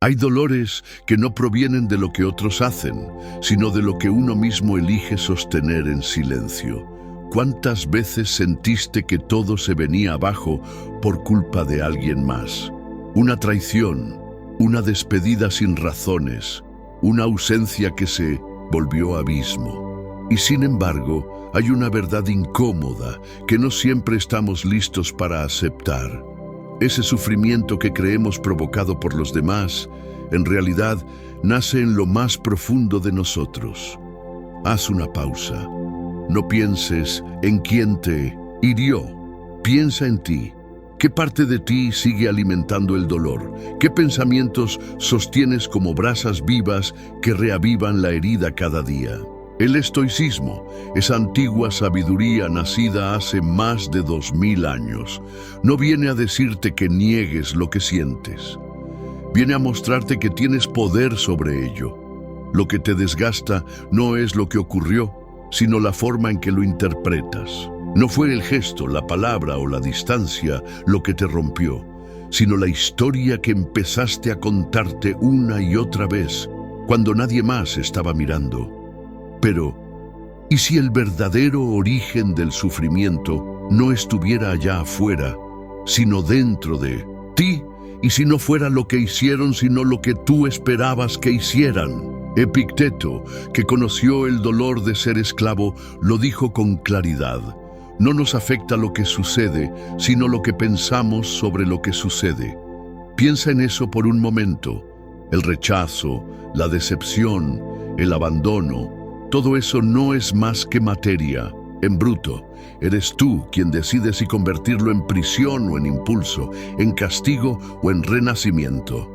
Hay dolores que no provienen de lo que otros hacen, sino de lo que uno mismo elige sostener en silencio. ¿Cuántas veces sentiste que todo se venía abajo por culpa de alguien más? Una traición, una despedida sin razones, una ausencia que se volvió abismo. Y sin embargo, hay una verdad incómoda que no siempre estamos listos para aceptar. Ese sufrimiento que creemos provocado por los demás, en realidad, nace en lo más profundo de nosotros. Haz una pausa. No pienses en quién te hirió. Piensa en ti. ¿Qué parte de ti sigue alimentando el dolor? ¿Qué pensamientos sostienes como brasas vivas que reavivan la herida cada día? El estoicismo, esa antigua sabiduría nacida hace más de 2000 años, no viene a decirte que niegues lo que sientes. Viene a mostrarte que tienes poder sobre ello. Lo que te desgasta no es lo que ocurrió, sino la forma en que lo interpretas. No fue el gesto, la palabra o la distancia lo que te rompió, sino la historia que empezaste a contarte una y otra vez, cuando nadie más estaba mirando. Pero, ¿y si el verdadero origen del sufrimiento no estuviera allá afuera, sino dentro de ti? ¿Y si no fuera lo que hicieron, sino lo que tú esperabas que hicieran? Epicteto, que conoció el dolor de ser esclavo, lo dijo con claridad. No nos afecta lo que sucede, sino lo que pensamos sobre lo que sucede. Piensa en eso por un momento. El rechazo, la decepción, el abandono, todo eso no es más que materia, en bruto. Eres tú quien decide si convertirlo en prisión o en impulso, en castigo o en renacimiento.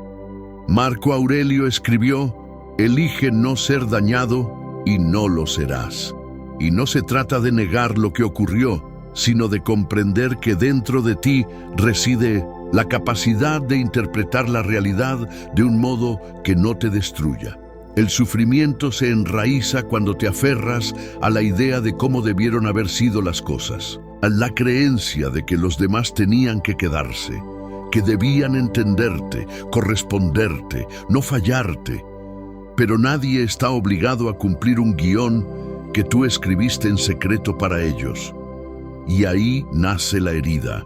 Marco Aurelio escribió: elige no ser dañado y no lo serás. Y no se trata de negar lo que ocurrió, sino de comprender que dentro de ti reside la capacidad de interpretar la realidad de un modo que no te destruya. El sufrimiento se enraiza cuando te aferras a la idea de cómo debieron haber sido las cosas, a la creencia de que los demás tenían que quedarse, que debían entenderte, corresponderte, no fallarte. Pero nadie está obligado a cumplir un guión que tú escribiste en secreto para ellos. Y ahí nace la herida,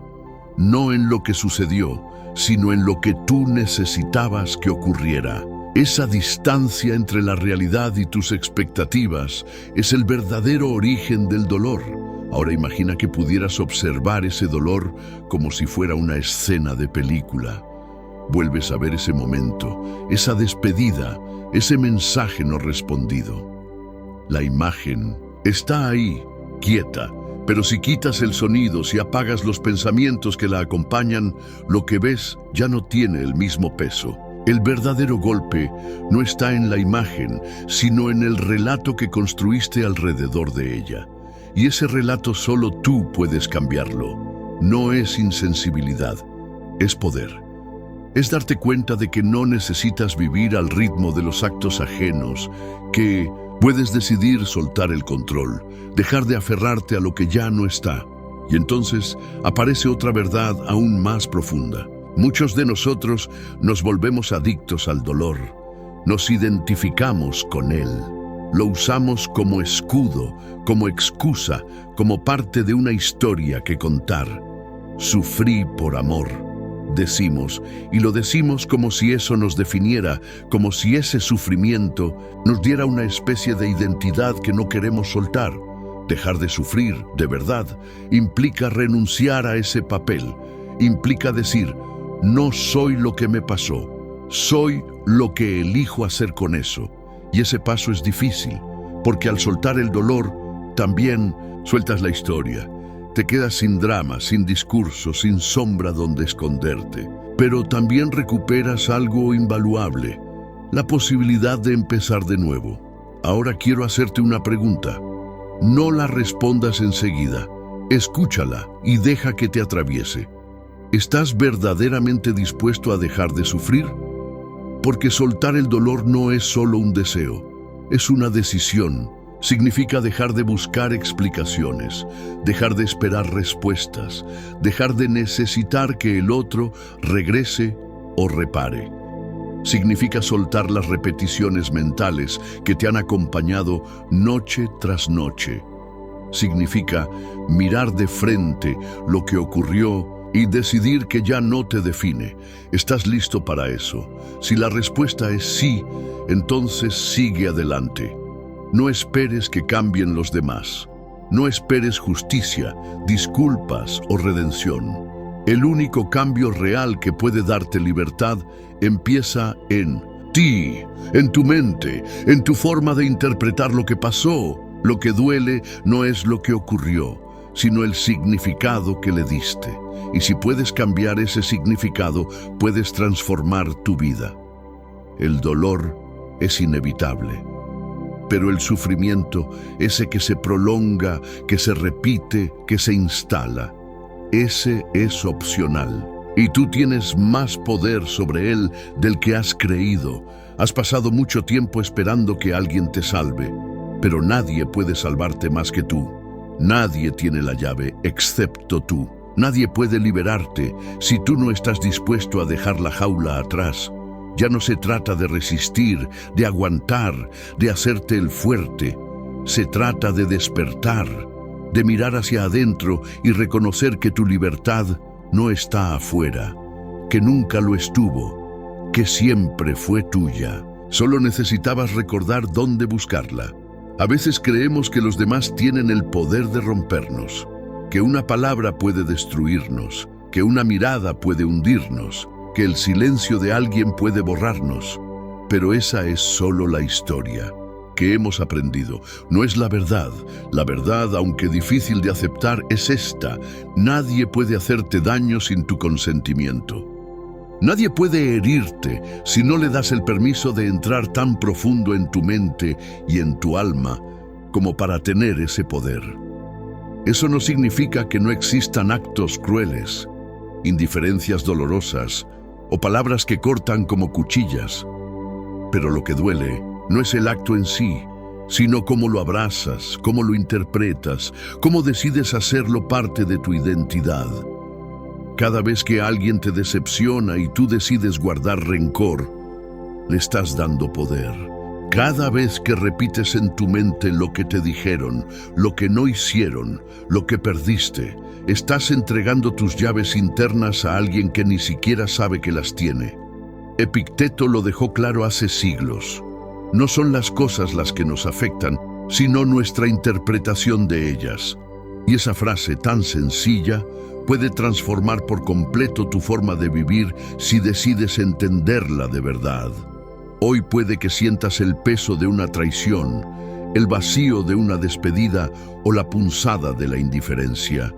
no en lo que sucedió, sino en lo que tú necesitabas que ocurriera. Esa distancia entre la realidad y tus expectativas es el verdadero origen del dolor. Ahora imagina que pudieras observar ese dolor como si fuera una escena de película. Vuelves a ver ese momento, esa despedida, ese mensaje no respondido. La imagen está ahí, quieta, pero si quitas el sonido, si apagas los pensamientos que la acompañan, lo que ves ya no tiene el mismo peso. El verdadero golpe no está en la imagen, sino en el relato que construiste alrededor de ella. Y ese relato solo tú puedes cambiarlo. No es insensibilidad, es poder. Es darte cuenta de que no necesitas vivir al ritmo de los actos ajenos, que puedes decidir soltar el control, dejar de aferrarte a lo que ya no está. Y entonces aparece otra verdad aún más profunda. Muchos de nosotros nos volvemos adictos al dolor. Nos identificamos con él. Lo usamos como escudo, como excusa, como parte de una historia que contar. Sufrí por amor, decimos, y lo decimos como si eso nos definiera, como si ese sufrimiento nos diera una especie de identidad que no queremos soltar. Dejar de sufrir, de verdad, implica renunciar a ese papel. Implica decir: no soy lo que me pasó, soy lo que elijo hacer con eso. Y ese paso es difícil, porque al soltar el dolor, también sueltas la historia. Te quedas sin drama, sin discurso, sin sombra donde esconderte. Pero también recuperas algo invaluable, la posibilidad de empezar de nuevo. Ahora quiero hacerte una pregunta. No la respondas enseguida. Escúchala y deja que te atraviese. ¿Estás verdaderamente dispuesto a dejar de sufrir? Porque soltar el dolor no es solo un deseo, es una decisión. Significa dejar de buscar explicaciones, dejar de esperar respuestas, dejar de necesitar que el otro regrese o repare. Significa soltar las repeticiones mentales que te han acompañado noche tras noche. Significa mirar de frente lo que ocurrió y decidir que ya no te define. ¿Estás listo para eso? Si la respuesta es sí, entonces sigue adelante. No esperes que cambien los demás. No esperes justicia, disculpas o redención. El único cambio real que puede darte libertad empieza en ti, en tu mente, en tu forma de interpretar lo que pasó. Lo que duele no es lo que ocurrió, sino el significado que le diste. Y si puedes cambiar ese significado, puedes transformar tu vida. El dolor es inevitable, pero el sufrimiento, ese que se prolonga, que se repite, que se instala, ese es opcional. Y tú tienes más poder sobre él del que has creído. Has pasado mucho tiempo esperando que alguien te salve, pero nadie puede salvarte más que tú. Nadie tiene la llave excepto tú. Nadie puede liberarte si tú no estás dispuesto a dejar la jaula atrás. Ya no se trata de resistir, de aguantar, de hacerte el fuerte. Se trata de despertar, de mirar hacia adentro y reconocer que tu libertad no está afuera, que nunca lo estuvo, que siempre fue tuya. Solo necesitabas recordar dónde buscarla. A veces creemos que los demás tienen el poder de rompernos, que una palabra puede destruirnos, que una mirada puede hundirnos, que el silencio de alguien puede borrarnos. Pero esa es solo la historia que hemos aprendido, no es la verdad. La verdad, aunque difícil de aceptar, es esta: nadie puede hacerte daño sin tu consentimiento. Nadie puede herirte si no le das el permiso de entrar tan profundo en tu mente y en tu alma como para tener ese poder. Eso no significa que no existan actos crueles, indiferencias dolorosas o palabras que cortan como cuchillas. Pero lo que duele no es el acto en sí, sino cómo lo abrazas, cómo lo interpretas, cómo decides hacerlo parte de tu identidad. Cada vez que alguien te decepciona y tú decides guardar rencor, le estás dando poder. Cada vez que repites en tu mente lo que te dijeron, lo que no hicieron, lo que perdiste, estás entregando tus llaves internas a alguien que ni siquiera sabe que las tiene. Epicteto lo dejó claro hace siglos. No son las cosas las que nos afectan, sino nuestra interpretación de ellas. Y esa frase tan sencilla puede transformar por completo tu forma de vivir si decides entenderla de verdad. Hoy puede que sientas el peso de una traición, el vacío de una despedida o la punzada de la indiferencia.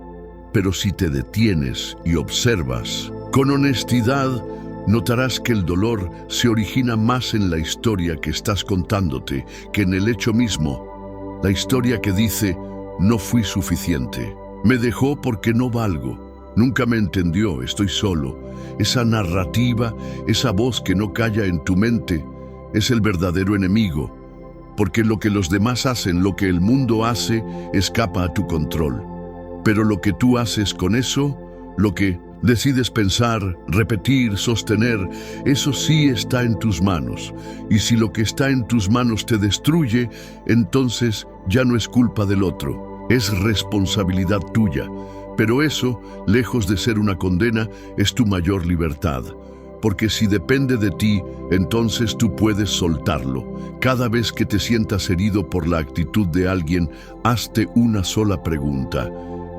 Pero si te detienes y observas con honestidad, notarás que el dolor se origina más en la historia que estás contándote que en el hecho mismo. La historia que dice: no fui suficiente, me dejó porque no valgo, nunca me entendió, estoy solo. Esa narrativa, esa voz que no calla en tu mente, es el verdadero enemigo, porque lo que los demás hacen, lo que el mundo hace, escapa a tu control. Pero lo que tú haces con eso, lo que decides pensar, repetir, sostener, eso sí está en tus manos. Y si lo que está en tus manos te destruye, entonces ya no es culpa del otro, es responsabilidad tuya. Pero eso, lejos de ser una condena, es tu mayor libertad. Porque si depende de ti, entonces tú puedes soltarlo. Cada vez que te sientas herido por la actitud de alguien, hazte una sola pregunta: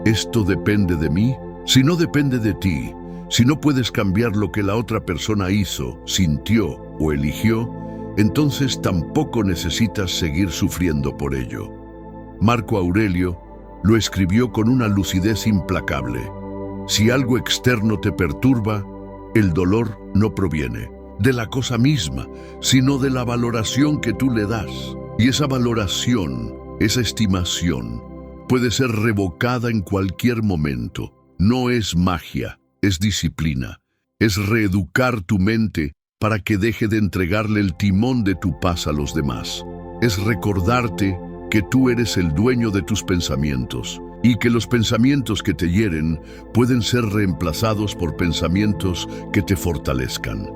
¿esto depende de mí? Si no depende de ti, si no puedes cambiar lo que la otra persona hizo, sintió o eligió, entonces tampoco necesitas seguir sufriendo por ello. Marco Aurelio lo escribió con una lucidez implacable. Si algo externo te perturba, el dolor no proviene de la cosa misma, sino de la valoración que tú le das. Y esa valoración, esa estimación, puede ser revocada en cualquier momento. No es magia, es disciplina. Es reeducar tu mente para que deje de entregarle el timón de tu paz a los demás. Es recordarte que tú eres el dueño de tus pensamientos y que los pensamientos que te hieren pueden ser reemplazados por pensamientos que te fortalezcan.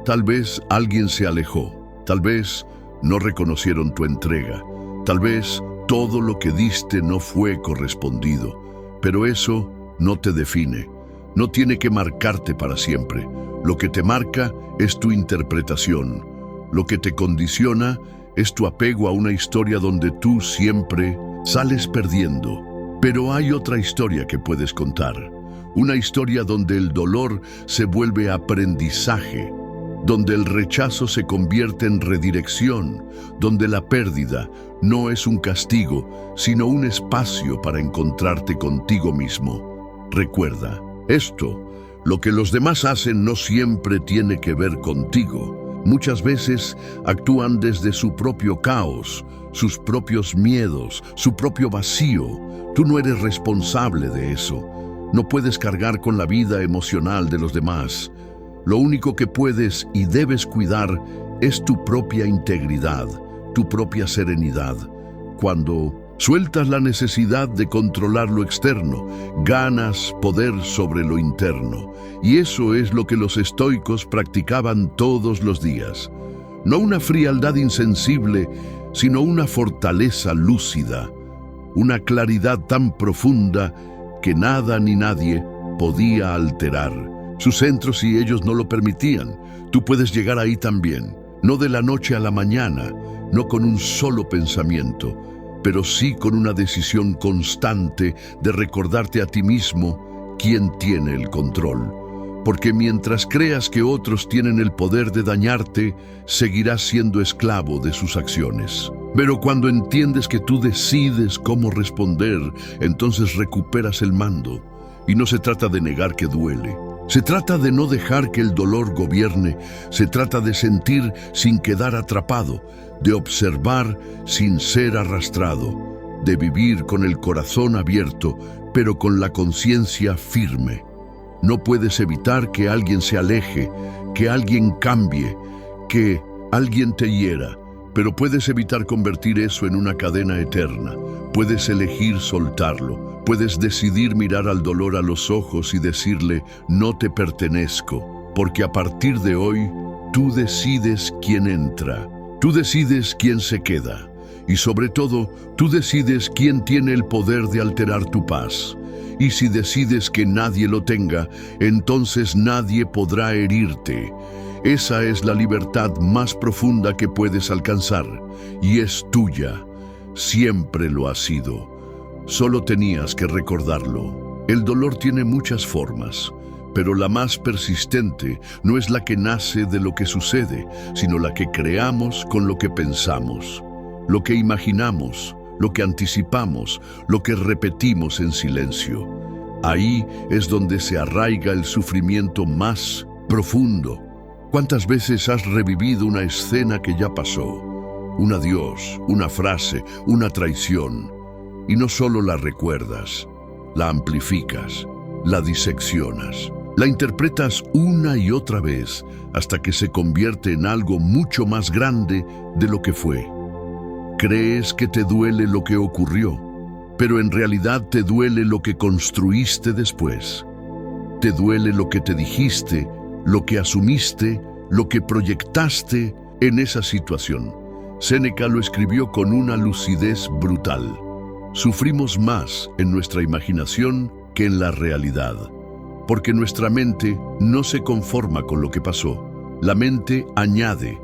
Tal vez alguien se alejó, tal vez no reconocieron tu entrega, tal vez todo lo que diste no fue correspondido, pero eso no te define, no tiene que marcarte para siempre. Lo que te marca es tu interpretación, lo que te condiciona es tu apego a una historia donde tú siempre sales perdiendo. Pero hay otra historia que puedes contar, una historia donde el dolor se vuelve aprendizaje, donde el rechazo se convierte en redirección, donde la pérdida no es un castigo, sino un espacio para encontrarte contigo mismo. Recuerda, lo que los demás hacen no siempre tiene que ver contigo. Muchas veces actúan desde su propio caos, sus propios miedos, su propio vacío. Tú no eres responsable de eso. No puedes cargar con la vida emocional de los demás. Lo único que puedes y debes cuidar es tu propia integridad, tu propia serenidad. Cuando sueltas la necesidad de controlar lo externo, ganas poder sobre lo interno. Y eso es lo que los estoicos practicaban todos los días. No una frialdad insensible, sino una fortaleza lúcida, una claridad tan profunda que nada ni nadie podía alterar sus centros si ellos no lo permitían. Tú puedes llegar ahí también, no de la noche a la mañana, no con un solo pensamiento, pero sí con una decisión constante de recordarte a ti mismo quién tiene el control. Porque mientras creas que otros tienen el poder de dañarte, seguirás siendo esclavo de sus acciones. Pero cuando entiendes que tú decides cómo responder, entonces recuperas el mando. Y no se trata de negar que duele. Se trata de no dejar que el dolor gobierne. Se trata de sentir sin quedar atrapado, de observar sin ser arrastrado, de vivir con el corazón abierto, pero con la conciencia firme. No puedes evitar que alguien se aleje, que alguien cambie, que alguien te hiera, pero puedes evitar convertir eso en una cadena eterna. Puedes elegir soltarlo, puedes decidir mirar al dolor a los ojos y decirle, no te pertenezco, porque a partir de hoy, tú decides quién entra, tú decides quién se queda, y sobre todo, tú decides quién tiene el poder de alterar tu paz. Y si decides que nadie lo tenga, entonces nadie podrá herirte. Esa es la libertad más profunda que puedes alcanzar, y es tuya. Siempre lo ha sido. Solo tenías que recordarlo. El dolor tiene muchas formas, pero la más persistente no es la que nace de lo que sucede, sino la que creamos con lo que pensamos, lo que imaginamos, lo que anticipamos, lo que repetimos en silencio. Ahí es donde se arraiga el sufrimiento más profundo. ¿Cuántas veces has revivido una escena que ya pasó? Un adiós, una frase, una traición. Y no solo la recuerdas, la amplificas, la diseccionas, la interpretas una y otra vez hasta que se convierte en algo mucho más grande de lo que fue. Crees que te duele lo que ocurrió, pero en realidad te duele lo que construiste después. Te duele lo que te dijiste, lo que asumiste, lo que proyectaste en esa situación. Séneca lo escribió con una lucidez brutal. Sufrimos más en nuestra imaginación que en la realidad, porque nuestra mente no se conforma con lo que pasó. La mente añade,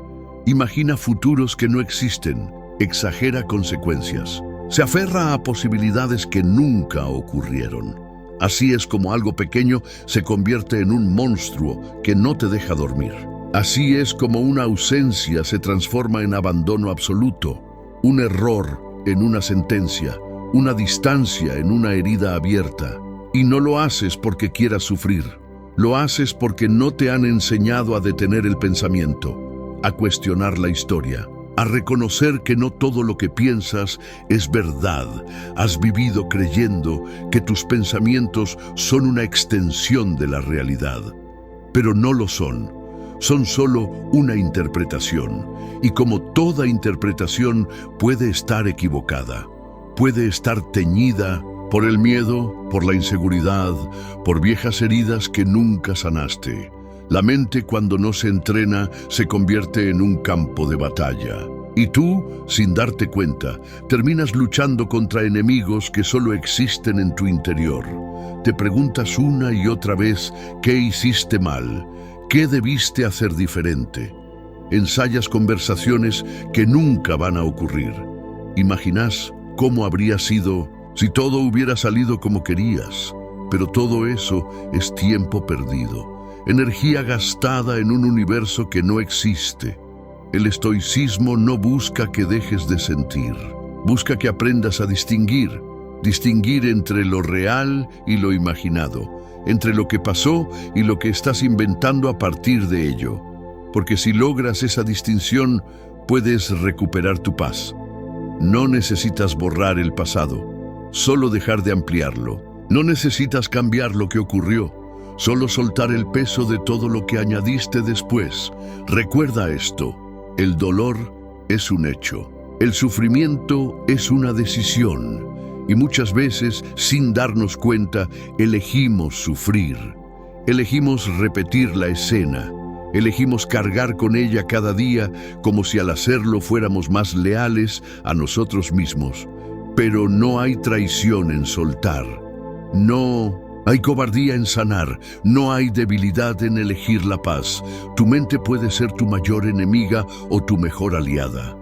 imagina futuros que no existen, exagera consecuencias, se aferra a posibilidades que nunca ocurrieron. Así es como algo pequeño se convierte en un monstruo que no te deja dormir. Así es como una ausencia se transforma en abandono absoluto, un error en una sentencia, una distancia en una herida abierta. Y no lo haces porque quieras sufrir, lo haces porque no te han enseñado a detener el pensamiento, a cuestionar la historia, a reconocer que no todo lo que piensas es verdad. Has vivido creyendo que tus pensamientos son una extensión de la realidad, pero no lo son. Son solo una interpretación, y como toda interpretación puede estar equivocada, puede estar teñida por el miedo, por la inseguridad, por viejas heridas que nunca sanaste. La mente, cuando no se entrena, se convierte en un campo de batalla. Y tú, sin darte cuenta, terminas luchando contra enemigos que solo existen en tu interior. Te preguntas una y otra vez qué hiciste mal, qué debiste hacer diferente. Ensayas conversaciones que nunca van a ocurrir. Imaginas cómo habría sido si todo hubiera salido como querías. Pero todo eso es tiempo perdido, energía gastada en un universo que no existe. El estoicismo no busca que dejes de sentir, busca que aprendas a distinguir entre lo real y lo imaginado, entre lo que pasó y lo que estás inventando a partir de ello. Porque si logras esa distinción, puedes recuperar tu paz. No necesitas borrar el pasado, solo dejar de ampliarlo. No necesitas cambiar lo que ocurrió, solo soltar el peso de todo lo que añadiste después. Recuerda esto: el dolor es un hecho, el sufrimiento es una decisión, y muchas veces, sin darnos cuenta, elegimos sufrir. Elegimos repetir la escena, elegimos cargar con ella cada día como si al hacerlo fuéramos más leales a nosotros mismos. Pero no hay traición en soltar, no hay cobardía en sanar, no hay debilidad en elegir la paz. Tu mente puede ser tu mayor enemiga o tu mejor aliada.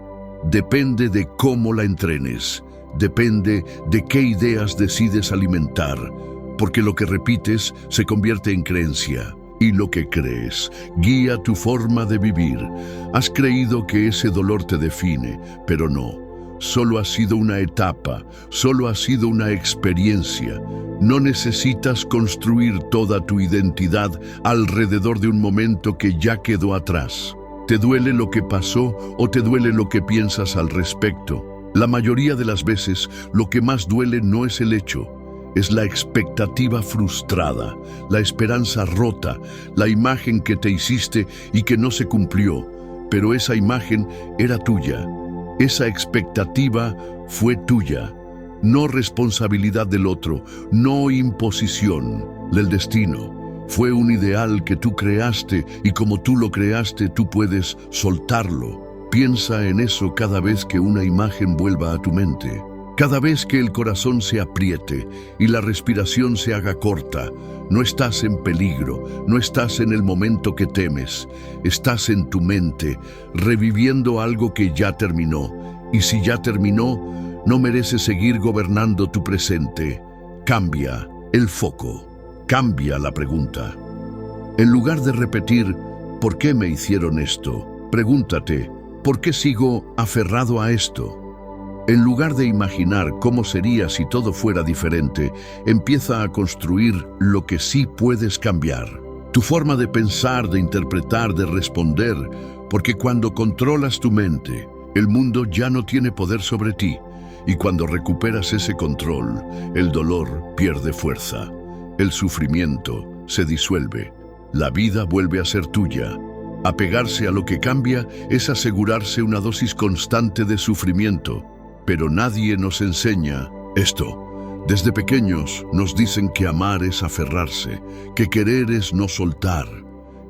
Depende de cómo la entrenes, depende de qué ideas decides alimentar, porque lo que repites se convierte en creencia. Y lo que crees guía tu forma de vivir. Has creído que ese dolor te define, pero no. Solo ha sido una etapa, solo ha sido una experiencia. No necesitas construir toda tu identidad alrededor de un momento que ya quedó atrás. ¿Te duele lo que pasó o te duele lo que piensas al respecto? La mayoría de las veces, lo que más duele no es el hecho, es la expectativa frustrada, la esperanza rota, la imagen que te hiciste y que no se cumplió, pero esa imagen era tuya. Esa expectativa fue tuya, no responsabilidad del otro, no imposición del destino. Fue un ideal que tú creaste y como tú lo creaste, tú puedes soltarlo. Piensa en eso cada vez que una imagen vuelva a tu mente. Cada vez que el corazón se apriete y la respiración se haga corta, no estás en peligro, no estás en el momento que temes, estás en tu mente, reviviendo algo que ya terminó. Y si ya terminó, no mereces seguir gobernando tu presente. Cambia el foco, cambia la pregunta. En lugar de repetir, ¿por qué me hicieron esto?, pregúntate, ¿por qué sigo aferrado a esto? En lugar de imaginar cómo sería si todo fuera diferente, empieza a construir lo que sí puedes cambiar. Tu forma de pensar, de interpretar, de responder, porque cuando controlas tu mente, el mundo ya no tiene poder sobre ti, y cuando recuperas ese control, el dolor pierde fuerza, el sufrimiento se disuelve, la vida vuelve a ser tuya. Apegarse a lo que cambia es asegurarse una dosis constante de sufrimiento. Pero nadie nos enseña esto. Desde pequeños nos dicen que amar es aferrarse, que querer es no soltar,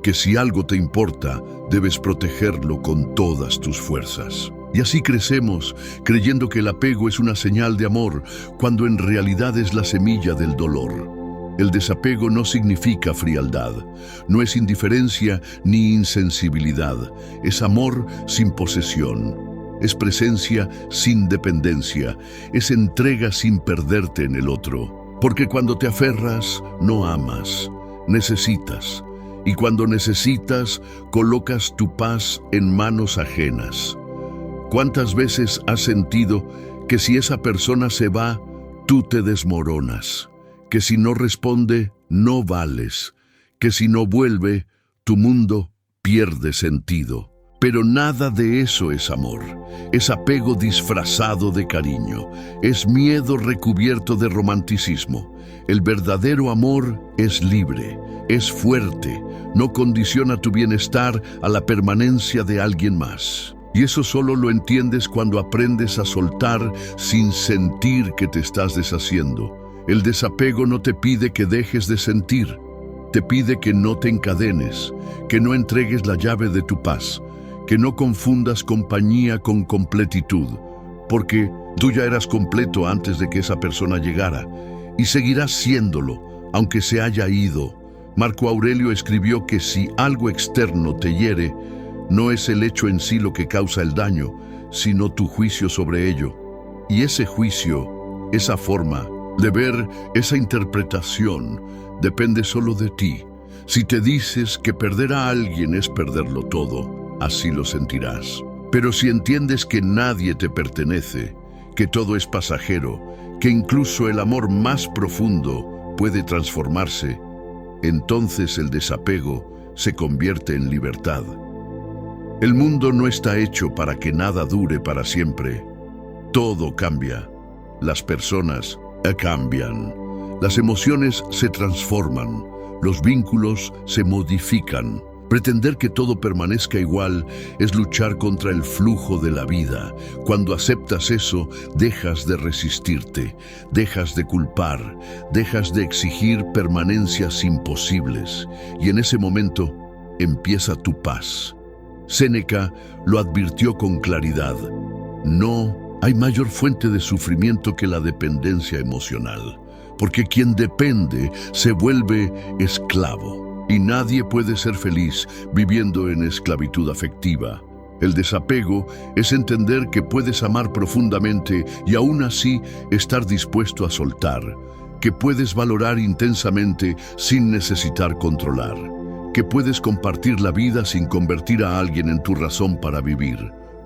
que si algo te importa, debes protegerlo con todas tus fuerzas. Y así crecemos, creyendo que el apego es una señal de amor, cuando en realidad es la semilla del dolor. El desapego no significa frialdad, no es indiferencia ni insensibilidad, es amor sin posesión. Es presencia sin dependencia, es entrega sin perderte en el otro. Porque cuando te aferras, no amas, necesitas. Y cuando necesitas, colocas tu paz en manos ajenas. ¿Cuántas veces has sentido que si esa persona se va, tú te desmoronas? Que si no responde, no vales. Que si no vuelve, tu mundo pierde sentido. Pero nada de eso es amor, es apego disfrazado de cariño, es miedo recubierto de romanticismo. El verdadero amor es libre, es fuerte, no condiciona tu bienestar a la permanencia de alguien más. Y eso solo lo entiendes cuando aprendes a soltar sin sentir que te estás deshaciendo. El desapego no te pide que dejes de sentir, te pide que no te encadenes, que no entregues la llave de tu paz, que no confundas compañía con completitud, porque tú ya eras completo antes de que esa persona llegara, y seguirás siéndolo, aunque se haya ido. Marco Aurelio escribió que si algo externo te hiere, no es el hecho en sí lo que causa el daño, sino tu juicio sobre ello. Y ese juicio, esa forma de ver, esa interpretación, depende solo de ti. Si te dices que perder a alguien es perderlo todo, así lo sentirás. Pero si entiendes que nadie te pertenece, que todo es pasajero, que incluso el amor más profundo puede transformarse, entonces el desapego se convierte en libertad. El mundo no está hecho para que nada dure para siempre. Todo cambia. Las personas cambian. Las emociones se transforman. Los vínculos se modifican. Pretender que todo permanezca igual es luchar contra el flujo de la vida. Cuando aceptas eso, dejas de resistirte, dejas de culpar, dejas de exigir permanencias imposibles. Y en ese momento empieza tu paz. Séneca lo advirtió con claridad. No hay mayor fuente de sufrimiento que la dependencia emocional, porque quien depende se vuelve esclavo, y nadie puede ser feliz viviendo en esclavitud afectiva. El desapego es entender que puedes amar profundamente y aún así estar dispuesto a soltar, que puedes valorar intensamente sin necesitar controlar, que puedes compartir la vida sin convertir a alguien en tu razón para vivir.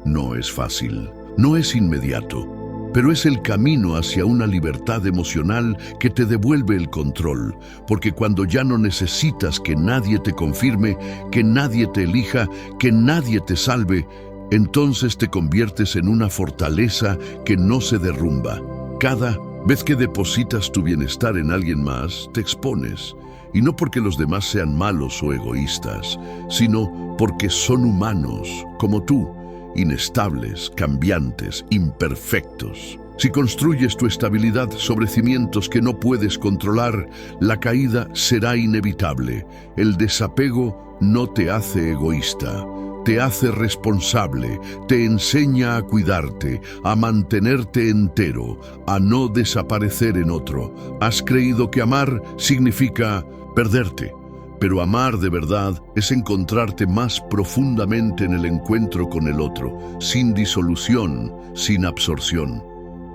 No es fácil, no es inmediato, pero es el camino hacia una libertad emocional que te devuelve el control, porque cuando ya no necesitas que nadie te confirme, que nadie te elija, que nadie te salve, entonces te conviertes en una fortaleza que no se derrumba. Cada vez que depositas tu bienestar en alguien más, te expones. Y no porque los demás sean malos o egoístas, sino porque son humanos, como tú, inestables, cambiantes, imperfectos. Si construyes tu estabilidad sobre cimientos que no puedes controlar, la caída será inevitable. El desapego no te hace egoísta, te hace responsable, te enseña a cuidarte, a mantenerte entero, a no desaparecer en otro. Has creído que amar significa perderte, pero amar de verdad es encontrarte más profundamente en el encuentro con el otro, sin disolución, sin absorción.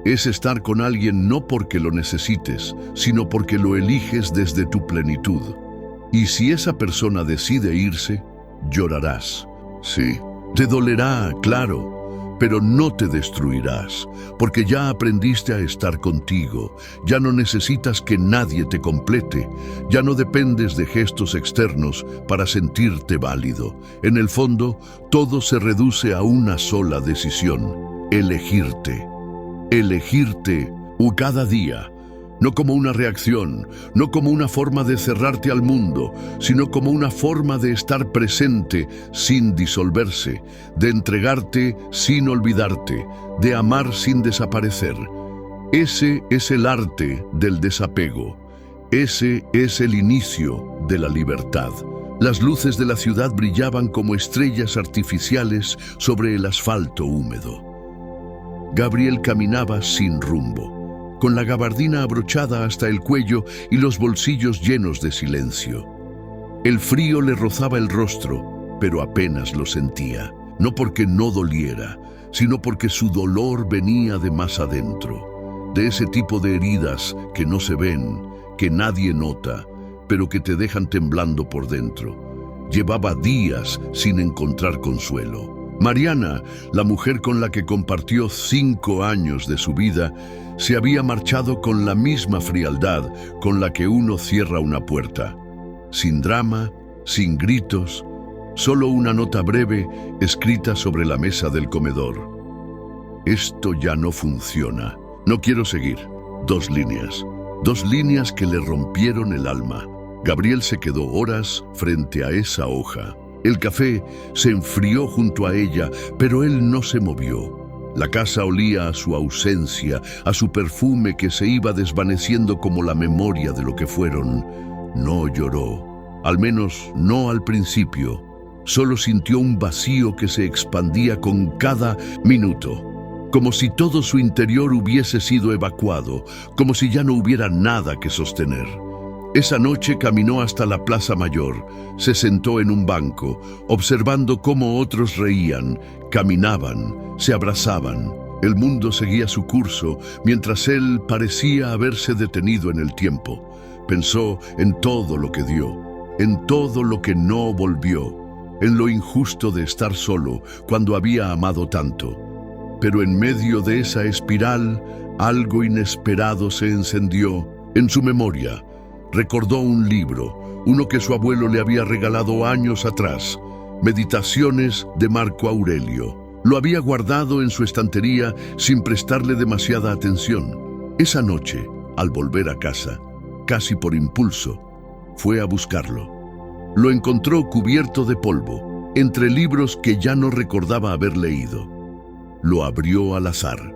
Es estar con alguien no porque lo necesites, sino porque lo eliges desde tu plenitud. Y si esa persona decide irse, llorarás. Sí, te dolerá, claro, pero no te destruirás, porque ya aprendiste a estar contigo, ya no necesitas que nadie te complete, ya no dependes de gestos externos para sentirte válido. En el fondo, todo se reduce a una sola decisión: elegirte. Elegirte cada día, no como una reacción, no como una forma de cerrarte al mundo, sino como una forma de estar presente sin disolverse, de entregarte sin olvidarte, de amar sin desaparecer. Ese es el arte del desapego. Ese es el inicio de la libertad. Las luces de la ciudad brillaban como estrellas artificiales sobre el asfalto húmedo. Gabriel caminaba sin rumbo, con la gabardina abrochada hasta el cuello y los bolsillos llenos de silencio. El frío le rozaba el rostro, pero apenas lo sentía, no porque no doliera, sino porque su dolor venía de más adentro, de ese tipo de heridas que no se ven, que nadie nota, pero que te dejan temblando por dentro. Llevaba días sin encontrar consuelo. Mariana, la mujer con la que compartió 5 años de su vida, se había marchado con la misma frialdad con la que uno cierra una puerta. Sin drama, sin gritos, solo una nota breve escrita sobre la mesa del comedor. Esto ya no funciona. No quiero seguir. 2 líneas. 2 líneas que le rompieron el alma. Gabriel se quedó horas frente a esa hoja. El café se enfrió junto a ella, pero él no se movió. La casa olía a su ausencia, a su perfume que se iba desvaneciendo como la memoria de lo que fueron. No lloró, al menos no al principio. Solo sintió un vacío que se expandía con cada minuto, como si todo su interior hubiese sido evacuado, como si ya no hubiera nada que sostener. Esa noche caminó hasta la Plaza Mayor, se sentó en un banco, observando cómo otros reían, caminaban, se abrazaban. El mundo seguía su curso, mientras él parecía haberse detenido en el tiempo. Pensó en todo lo que dio, en todo lo que no volvió, en lo injusto de estar solo cuando había amado tanto. Pero en medio de esa espiral, algo inesperado se encendió en su memoria. Recordó un libro, uno que su abuelo le había regalado años atrás, Meditaciones de Marco Aurelio. Lo había guardado en su estantería sin prestarle demasiada atención. Esa noche, al volver a casa, casi por impulso, fue a buscarlo. Lo encontró cubierto de polvo, entre libros que ya no recordaba haber leído. Lo abrió al azar.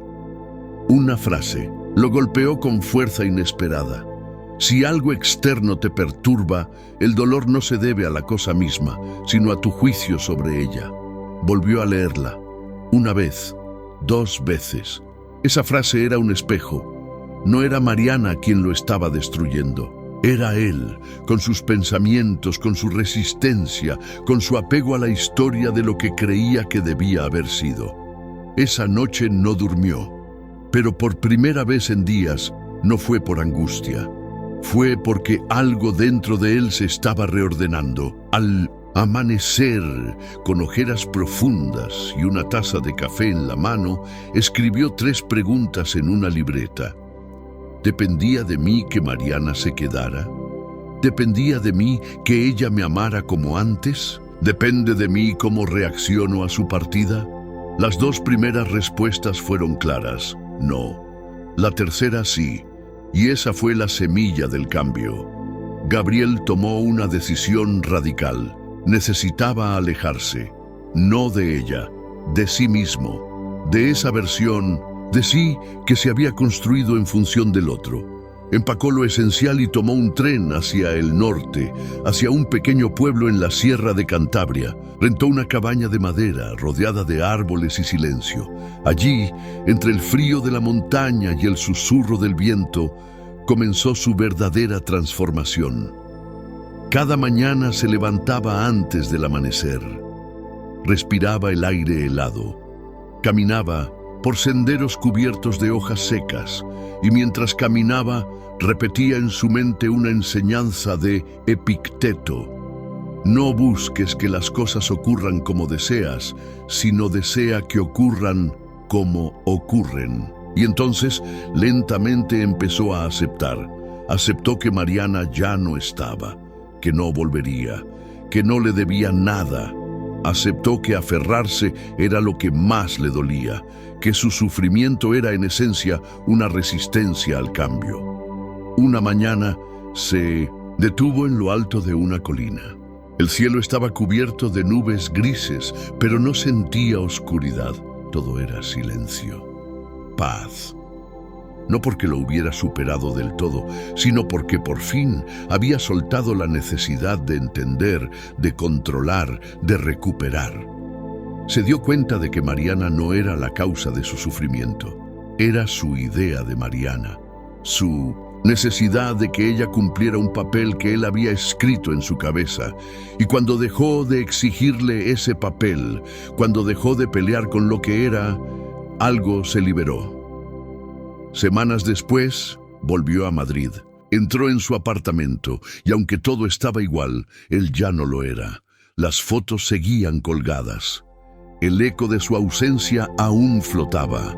Una frase lo golpeó con fuerza inesperada. Si algo externo te perturba, el dolor no se debe a la cosa misma, sino a tu juicio sobre ella. Volvió a leerla. Una vez, 2 veces. Esa frase era un espejo. No era Mariana quien lo estaba destruyendo. Era él, con sus pensamientos, con su resistencia, con su apego a la historia de lo que creía que debía haber sido. Esa noche no durmió, pero por primera vez en días no fue por angustia. Fue porque algo dentro de él se estaba reordenando. Al amanecer, con ojeras profundas y una taza de café en la mano, escribió 3 preguntas en una libreta. ¿Dependía de mí que Mariana se quedara? ¿Dependía de mí que ella me amara como antes? ¿Depende de mí cómo reacciono a su partida? Las 2 primeras respuestas fueron claras, no. La tercera sí, y esa fue la semilla del cambio. Gabriel tomó una decisión radical. Necesitaba alejarse, no de ella, de sí mismo, de esa versión de sí que se había construido en función del otro. Empacó lo esencial y tomó un tren hacia el norte, hacia un pequeño pueblo en la Sierra de Cantabria. Rentó una cabaña de madera rodeada de árboles y silencio. Allí, entre el frío de la montaña y el susurro del viento, comenzó su verdadera transformación. Cada mañana se levantaba antes del amanecer. Respiraba el aire helado. Caminaba por senderos cubiertos de hojas secas, y mientras caminaba, repetía en su mente una enseñanza de Epicteto. No busques que las cosas ocurran como deseas, sino desea que ocurran como ocurren. Y entonces, lentamente empezó a aceptar. Aceptó que Mariana ya no estaba, que no volvería, que no le debía nada. Aceptó que aferrarse era lo que más le dolía, que su sufrimiento era en esencia una resistencia al cambio. Una mañana se detuvo en lo alto de una colina. El cielo estaba cubierto de nubes grises, pero no sentía oscuridad. Todo era silencio, paz. No porque lo hubiera superado del todo, sino porque por fin había soltado la necesidad de entender, de controlar, de recuperar. Se dio cuenta de que Mariana no era la causa de su sufrimiento. Era su idea de Mariana, su necesidad de que ella cumpliera un papel que él había escrito en su cabeza. Y cuando dejó de exigirle ese papel, cuando dejó de pelear con lo que era, algo se liberó. Semanas después, volvió a Madrid. Entró en su apartamento y aunque todo estaba igual, él ya no lo era. Las fotos seguían colgadas. El eco de su ausencia aún flotaba,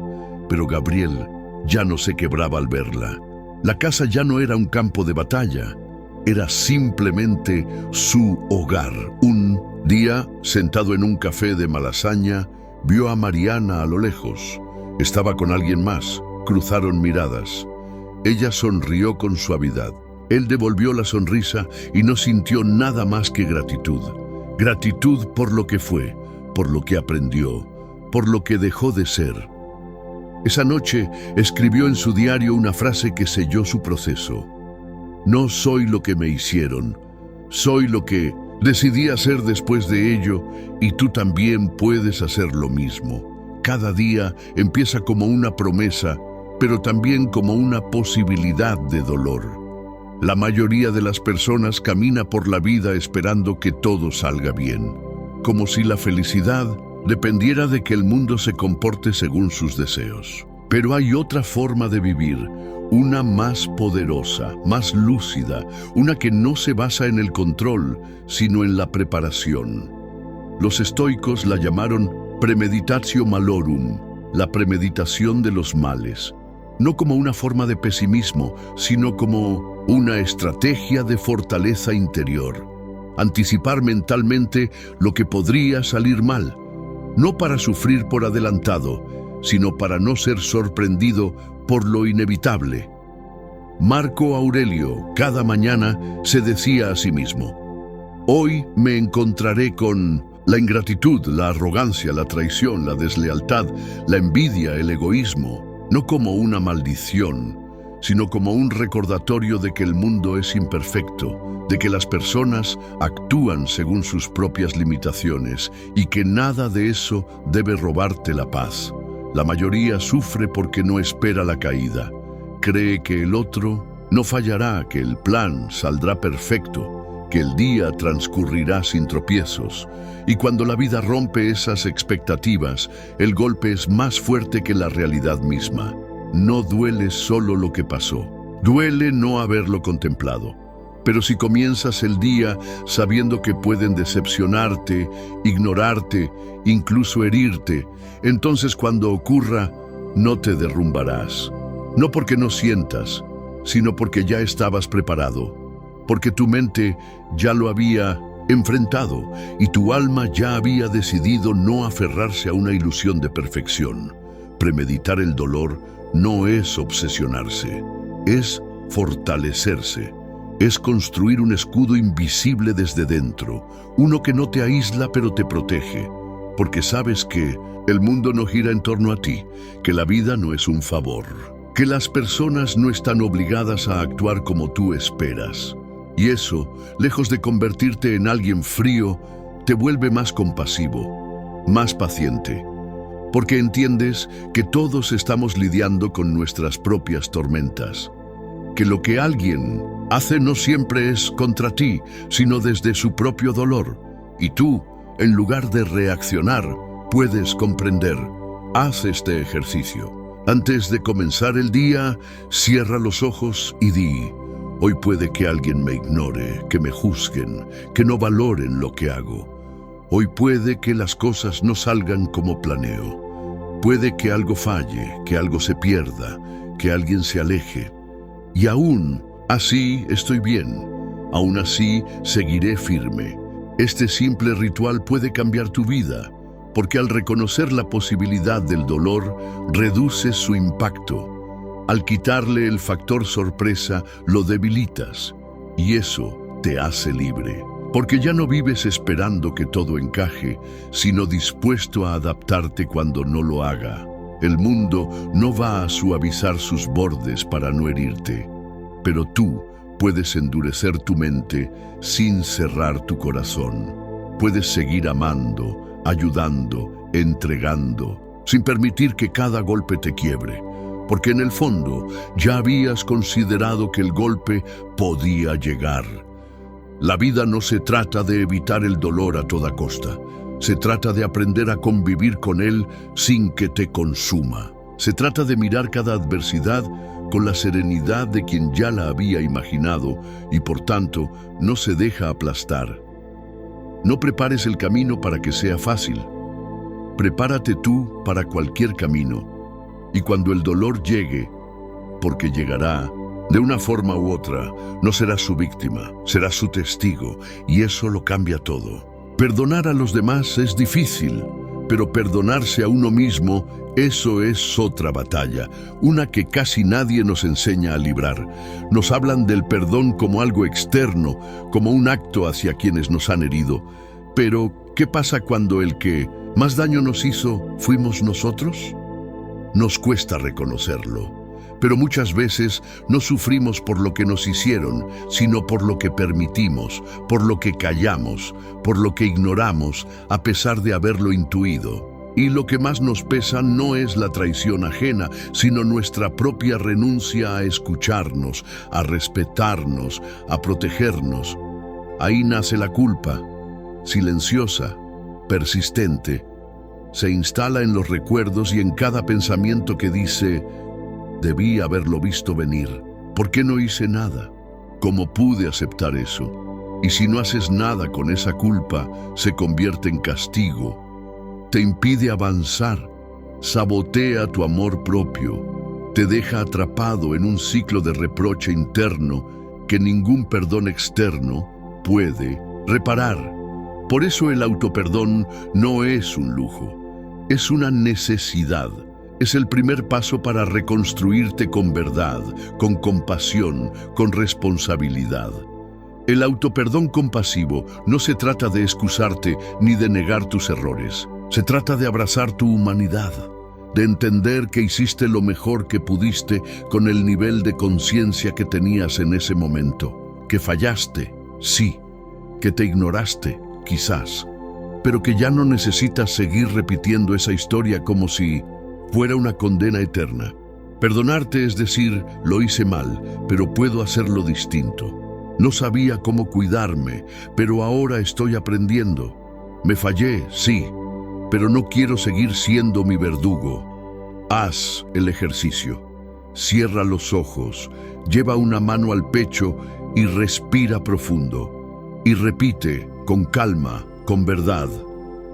pero Gabriel ya no se quebraba al verla. La casa ya no era un campo de batalla, era simplemente su hogar. Un día, sentado en un café de Malasaña, vio a Mariana a lo lejos. Estaba con alguien más. Cruzaron miradas. Ella sonrió con suavidad. Él devolvió la sonrisa y no sintió nada más que gratitud. Gratitud por lo que fue, por lo que aprendió, por lo que dejó de ser. Esa noche escribió en su diario una frase que selló su proceso. No soy lo que me hicieron, Soy lo que decidí hacer después de ello y tú también puedes hacer lo mismo. Cada día empieza como una promesa, pero también como una posibilidad de dolor. La mayoría de las personas camina por la vida esperando que todo salga bien, como si la felicidad dependiera de que el mundo se comporte según sus deseos. Pero hay otra forma de vivir, una más poderosa, más lúcida, una que no se basa en el control, sino en la preparación. Los estoicos la llamaron premeditatio malorum, la premeditación de los males, no como una forma de pesimismo, sino como una estrategia de fortaleza interior. Anticipar mentalmente lo que podría salir mal, no para sufrir por adelantado, sino para no ser sorprendido por lo inevitable. Marco Aurelio cada mañana se decía a sí mismo: hoy me encontraré con la ingratitud, la arrogancia, la traición, la deslealtad, la envidia, el egoísmo, no como una maldición, sino como un recordatorio de que el mundo es imperfecto, de que las personas actúan según sus propias limitaciones y que nada de eso debe robarte la paz. La mayoría sufre porque no espera la caída. Cree que el otro no fallará, que el plan saldrá perfecto, que el día transcurrirá sin tropiezos. Y cuando la vida rompe esas expectativas, el golpe es más fuerte que la realidad misma. No duele solo lo que pasó, duele no haberlo contemplado. Pero si comienzas el día sabiendo que pueden decepcionarte, ignorarte, incluso herirte, entonces cuando ocurra, no te derrumbarás. No porque no sientas, sino porque ya estabas preparado, porque tu mente ya lo había enfrentado y tu alma ya había decidido no aferrarse a una ilusión de perfección. Premeditar el dolor no es obsesionarse, es fortalecerse. Es construir un escudo invisible desde dentro, uno que no te aísla pero te protege, porque sabes que el mundo no gira en torno a ti, que la vida no es un favor, que las personas no están obligadas a actuar como tú esperas. Y eso, lejos de convertirte en alguien frío, te vuelve más compasivo, más paciente, porque entiendes que todos estamos lidiando con nuestras propias tormentas, que lo que alguien hace no siempre es contra ti, sino desde su propio dolor. Y tú, en lugar de reaccionar, puedes comprender. Haz este ejercicio. Antes de comenzar el día, cierra los ojos y di: hoy puede que alguien me ignore, que me juzguen, que no valoren lo que hago. Hoy puede que las cosas no salgan como planeo. Puede que algo falle, que algo se pierda, que alguien se aleje. Y aún así estoy bien, aún así seguiré firme. Este simple ritual puede cambiar tu vida, porque al reconocer la posibilidad del dolor, reduces su impacto. Al quitarle el factor sorpresa, lo debilitas, y eso te hace libre. Porque ya no vives esperando que todo encaje, sino dispuesto a adaptarte cuando no lo haga. El mundo no va a suavizar sus bordes para no herirte, pero tú puedes endurecer tu mente sin cerrar tu corazón. Puedes seguir amando, ayudando, entregando, sin permitir que cada golpe te quiebre, porque en el fondo ya habías considerado que el golpe podía llegar. La vida no se trata de evitar el dolor a toda costa. Se trata de aprender a convivir con él sin que te consuma. Se trata de mirar cada adversidad con la serenidad de quien ya la había imaginado y por tanto no se deja aplastar. No prepares el camino para que sea fácil. Prepárate tú para cualquier camino. Y cuando el dolor llegue, porque llegará, de una forma u otra, no serás su víctima, serás su testigo, y eso lo cambia todo. Perdonar a los demás es difícil, pero perdonarse a uno mismo, eso es otra batalla, una que casi nadie nos enseña a librar. Nos hablan del perdón como algo externo, como un acto hacia quienes nos han herido. Pero, ¿qué pasa cuando el que más daño nos hizo fuimos nosotros? Nos cuesta reconocerlo, Pero muchas veces no sufrimos por lo que nos hicieron, sino por lo que permitimos, por lo que callamos, por lo que ignoramos, a pesar de haberlo intuido. Y lo que más nos pesa no es la traición ajena, sino nuestra propia renuncia a escucharnos, a respetarnos, a protegernos. Ahí nace la culpa, silenciosa, persistente. Se instala en los recuerdos y en cada pensamiento que dice: debí haberlo visto venir. ¿Por qué no hice nada? ¿Cómo pude aceptar eso? Y si no haces nada con esa culpa, se convierte en castigo. Te impide avanzar, sabotea tu amor propio, te deja atrapado en un ciclo de reproche interno que ningún perdón externo puede reparar. Por eso el autoperdón no es un lujo, es una necesidad. Es el primer paso para reconstruirte con verdad, con compasión, con responsabilidad. El autoperdón compasivo no se trata de excusarte ni de negar tus errores. Se trata de abrazar tu humanidad, de entender que hiciste lo mejor que pudiste con el nivel de conciencia que tenías en ese momento. Que fallaste, sí. Que te ignoraste, quizás. Pero que ya no necesitas seguir repitiendo esa historia como si fuera una condena eterna. Perdonarte es decir: lo hice mal, pero puedo hacerlo distinto. No sabía cómo cuidarme, pero ahora estoy aprendiendo. Me fallé, sí, pero no quiero seguir siendo mi verdugo. Haz el ejercicio. Cierra los ojos, lleva una mano al pecho y respira profundo. Y repite con calma, con verdad: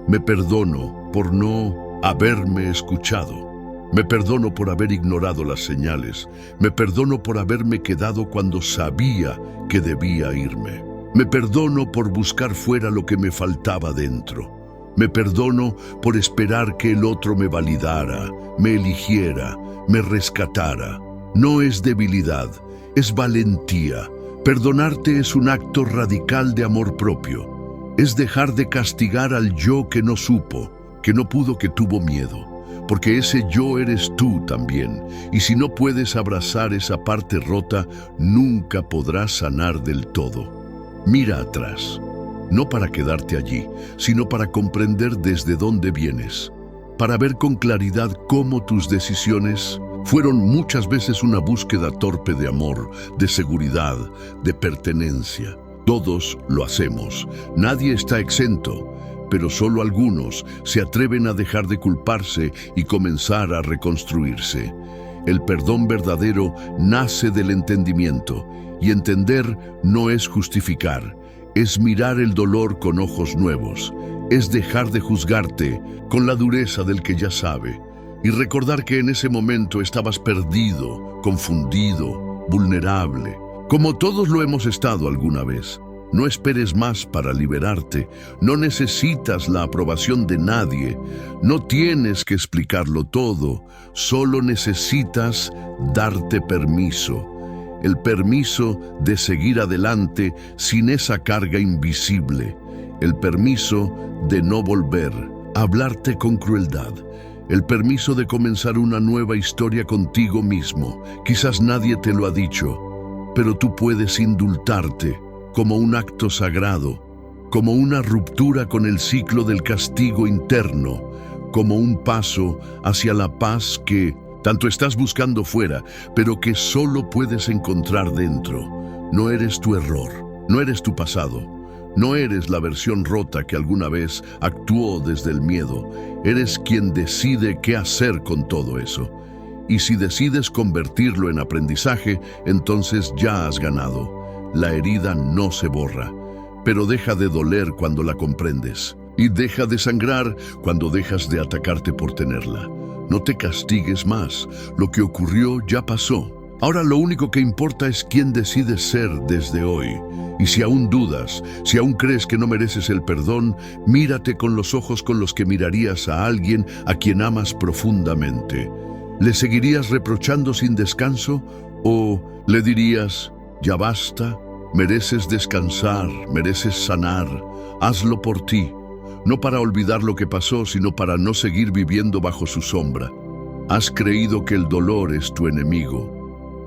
me perdono por no haberme escuchado. Me perdono por haber ignorado las señales. Me perdono por haberme quedado cuando sabía que debía irme. Me perdono por buscar fuera lo que me faltaba dentro. Me perdono por esperar que el otro me validara, me eligiera, me rescatara. No es debilidad, es valentía. Perdonarte es un acto radical de amor propio. Es dejar de castigar al yo que no supo, que no pudo, que tuvo miedo. Porque ese yo eres tú también. Y si no puedes abrazar esa parte rota, nunca podrás sanar del todo. Mira atrás. No para quedarte allí, sino para comprender desde dónde vienes, para ver con claridad cómo tus decisiones fueron muchas veces una búsqueda torpe de amor, de seguridad, de pertenencia. Todos lo hacemos, nadie está exento, pero solo algunos se atreven a dejar de culparse y comenzar a reconstruirse. El perdón verdadero nace del entendimiento, y entender no es justificar. Es mirar el dolor con ojos nuevos, es dejar de juzgarte con la dureza del que ya sabe y recordar que en ese momento estabas perdido, confundido, vulnerable, como todos lo hemos estado alguna vez. No esperes más para liberarte, no necesitas la aprobación de nadie, no tienes que explicarlo todo, solo necesitas darte permiso. El permiso de seguir adelante sin esa carga invisible. El permiso de no volver a hablarte con crueldad. El permiso de comenzar una nueva historia contigo mismo. Quizás nadie te lo ha dicho, pero tú puedes indultarte como un acto sagrado, como una ruptura con el ciclo del castigo interno, como un paso hacia la paz que tanto estás buscando fuera, pero que solo puedes encontrar dentro. No eres tu error, no eres tu pasado, no eres la versión rota que alguna vez actuó desde el miedo. Eres quien decide qué hacer con todo eso. Y si decides convertirlo en aprendizaje, entonces ya has ganado. La herida no se borra, pero deja de doler cuando la comprendes. Y deja de sangrar cuando dejas de atacarte por tenerla. No te castigues más. Lo que ocurrió ya pasó. Ahora lo único que importa es quién decides ser desde hoy. Y si aún dudas, si aún crees que no mereces el perdón, mírate con los ojos con los que mirarías a alguien a quien amas profundamente. ¿Le seguirías reprochando sin descanso? ¿O le dirías: ya basta, mereces descansar, mereces sanar, hazlo por ti? No para olvidar lo que pasó, sino para no seguir viviendo bajo su sombra. Has creído que el dolor es tu enemigo,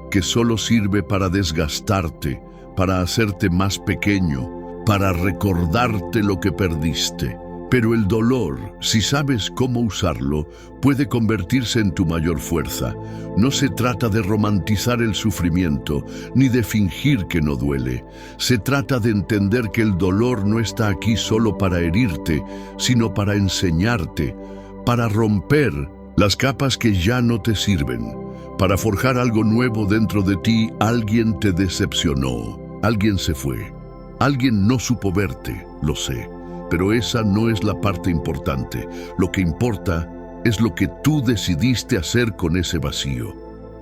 que solo sirve para desgastarte, para hacerte más pequeño, para recordarte lo que perdiste. Pero el dolor, si sabes cómo usarlo, puede convertirse en tu mayor fuerza. No se trata de romantizar el sufrimiento, ni de fingir que no duele. Se trata de entender que el dolor no está aquí solo para herirte, sino para enseñarte, para romper las capas que ya no te sirven, para forjar algo nuevo dentro de ti. Alguien te decepcionó, alguien se fue, alguien no supo verte, lo sé. Pero esa no es la parte importante. Lo que importa es lo que tú decidiste hacer con ese vacío.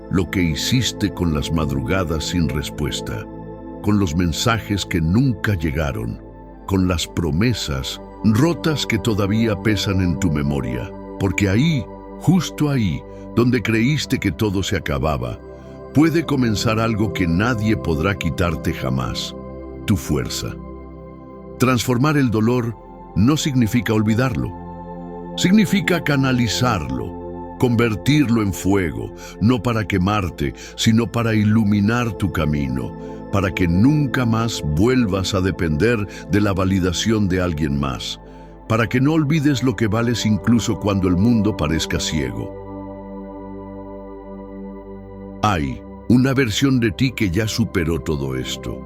Lo que hiciste con las madrugadas sin respuesta, con los mensajes que nunca llegaron, con las promesas rotas que todavía pesan en tu memoria. Porque ahí, justo ahí, donde creíste que todo se acababa, puede comenzar algo que nadie podrá quitarte jamás: tu fuerza. Transformar el dolor no significa olvidarlo. Significa canalizarlo, convertirlo en fuego, no para quemarte, sino para iluminar tu camino, para que nunca más vuelvas a depender de la validación de alguien más, para que no olvides lo que vales incluso cuando el mundo parezca ciego. Hay una versión de ti que ya superó todo esto.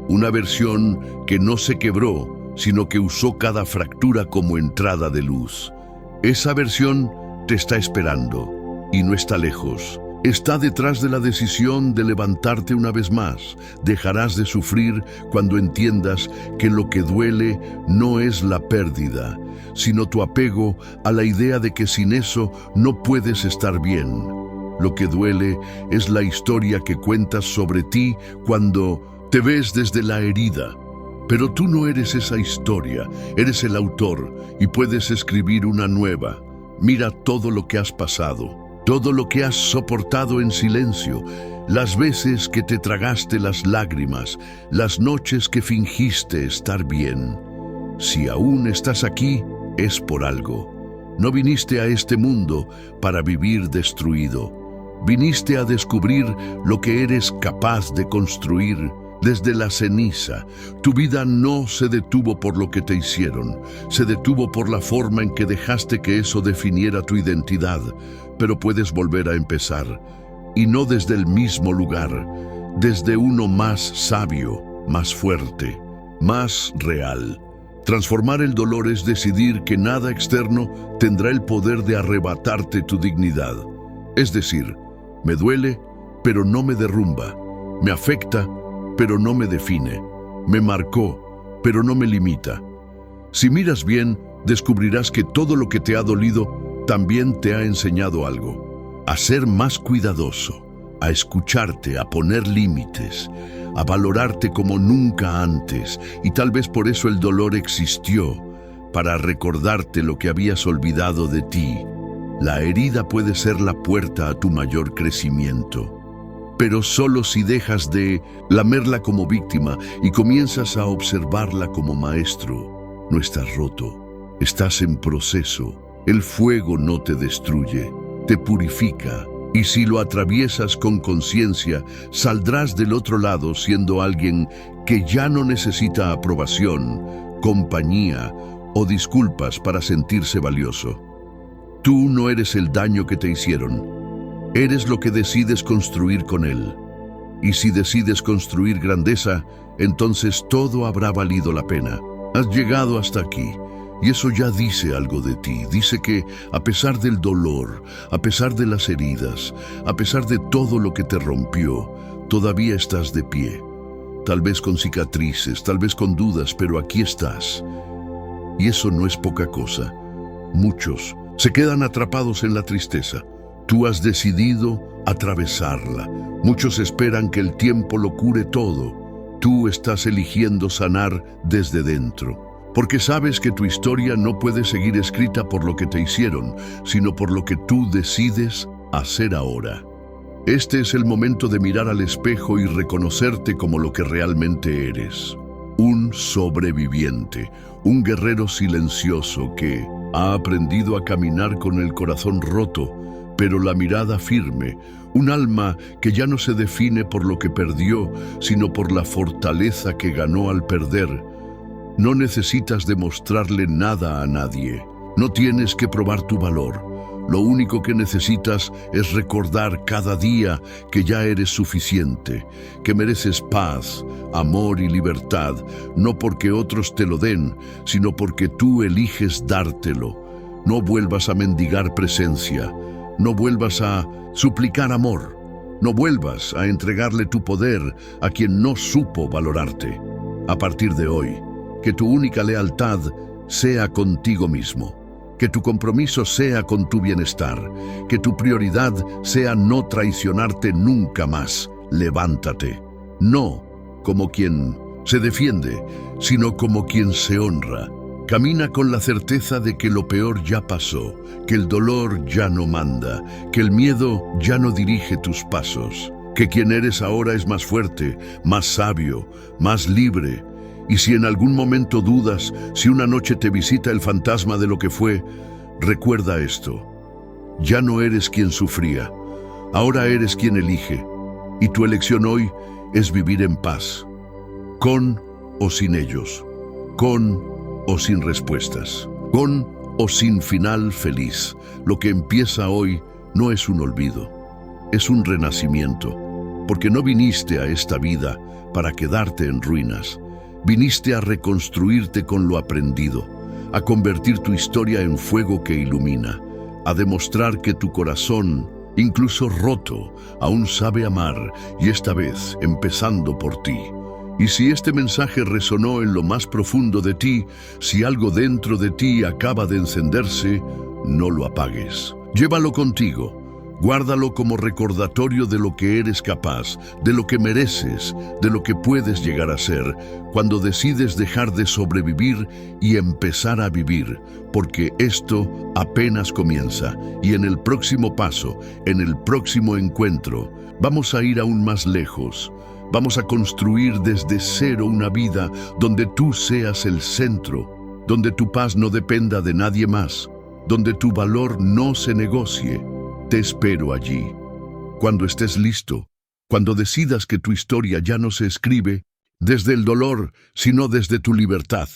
Una versión que no se quebró, sino que usó cada fractura como entrada de luz. Esa versión te está esperando y no está lejos. Está detrás de la decisión de levantarte una vez más. Dejarás de sufrir cuando entiendas que lo que duele no es la pérdida, sino tu apego a la idea de que sin eso no puedes estar bien. Lo que duele es la historia que cuentas sobre ti cuando te ves desde la herida. Pero tú no eres esa historia, eres el autor y puedes escribir una nueva. Mira todo lo que has pasado, todo lo que has soportado en silencio, las veces que te tragaste las lágrimas, las noches que fingiste estar bien. Si aún estás aquí, es por algo. No viniste a este mundo para vivir destruido. Viniste a descubrir lo que eres capaz de construir. Desde la ceniza, tu vida no se detuvo por lo que te hicieron, se detuvo por la forma en que dejaste que eso definiera tu identidad, pero puedes volver a empezar, y no desde el mismo lugar, desde uno más sabio, más fuerte, más real. Transformar el dolor es decidir que nada externo tendrá el poder de arrebatarte tu dignidad. Es decir, me duele, pero no me derrumba, me afecta, pero no me define, me marcó, pero no me limita. Si miras bien, descubrirás que todo lo que te ha dolido también te ha enseñado algo. A ser más cuidadoso, a escucharte, a poner límites, a valorarte como nunca antes. Y tal vez por eso el dolor existió, para recordarte lo que habías olvidado de ti. La herida puede ser la puerta a tu mayor crecimiento. Pero solo si dejas de lamerla como víctima y comienzas a observarla como maestro. No estás roto, estás en proceso. El fuego no te destruye, te purifica. Y si lo atraviesas con conciencia, saldrás del otro lado siendo alguien que ya no necesita aprobación, compañía o disculpas para sentirse valioso. Tú no eres el daño que te hicieron. Eres lo que decides construir con él. Y si decides construir grandeza, entonces todo habrá valido la pena. Has llegado hasta aquí, y eso ya dice algo de ti. Dice que, a pesar del dolor, a pesar de las heridas, a pesar de todo lo que te rompió, todavía estás de pie. Tal vez con cicatrices, tal vez con dudas, pero aquí estás. Y eso no es poca cosa. Muchos se quedan atrapados en la tristeza. Tú has decidido atravesarla. Muchos esperan que el tiempo lo cure todo. Tú estás eligiendo sanar desde dentro. Porque sabes que tu historia no puede seguir escrita por lo que te hicieron, sino por lo que tú decides hacer ahora. Este es el momento de mirar al espejo y reconocerte como lo que realmente eres. Un sobreviviente, un guerrero silencioso que ha aprendido a caminar con el corazón roto, pero la mirada firme, un alma que ya no se define por lo que perdió, sino por la fortaleza que ganó al perder. No necesitas demostrarle nada a nadie. No tienes que probar tu valor. Lo único que necesitas es recordar cada día que ya eres suficiente, que mereces paz, amor y libertad, no porque otros te lo den, sino porque tú eliges dártelo. No vuelvas a mendigar presencia, no vuelvas a suplicar amor, no vuelvas a entregarle tu poder a quien no supo valorarte. A partir de hoy, que tu única lealtad sea contigo mismo. Que tu compromiso sea con tu bienestar, que tu prioridad sea no traicionarte nunca más. Levántate, no como quien se defiende, sino como quien se honra. Camina con la certeza de que lo peor ya pasó, que el dolor ya no manda, que el miedo ya no dirige tus pasos, que quien eres ahora es más fuerte, más sabio, más libre. Y si en algún momento dudas, si una noche te visita el fantasma de lo que fue, recuerda esto. Ya no eres quien sufría, ahora eres quien elige. Y tu elección hoy es vivir en paz, con o sin ellos, con o sin respuestas, con o sin final feliz. Lo que empieza hoy no es un olvido, es un renacimiento, porque no viniste a esta vida para quedarte en ruinas. Viniste a reconstruirte con lo aprendido, a convertir tu historia en fuego que ilumina, a demostrar que tu corazón, incluso roto, aún sabe amar, y esta vez empezando por ti. Y si este mensaje resonó en lo más profundo de ti, si algo dentro de ti acaba de encenderse, no lo apagues. Llévalo contigo. Guárdalo como recordatorio de lo que eres capaz, de lo que mereces, de lo que puedes llegar a ser, cuando decides dejar de sobrevivir y empezar a vivir, porque esto apenas comienza, y en el próximo paso, en el próximo encuentro, vamos a ir aún más lejos. Vamos a construir desde cero una vida donde tú seas el centro, donde tu paz no dependa de nadie más, donde tu valor no se negocie. Te espero allí. Cuando estés listo, cuando decidas que tu historia ya no se escribe desde el dolor, sino desde tu libertad.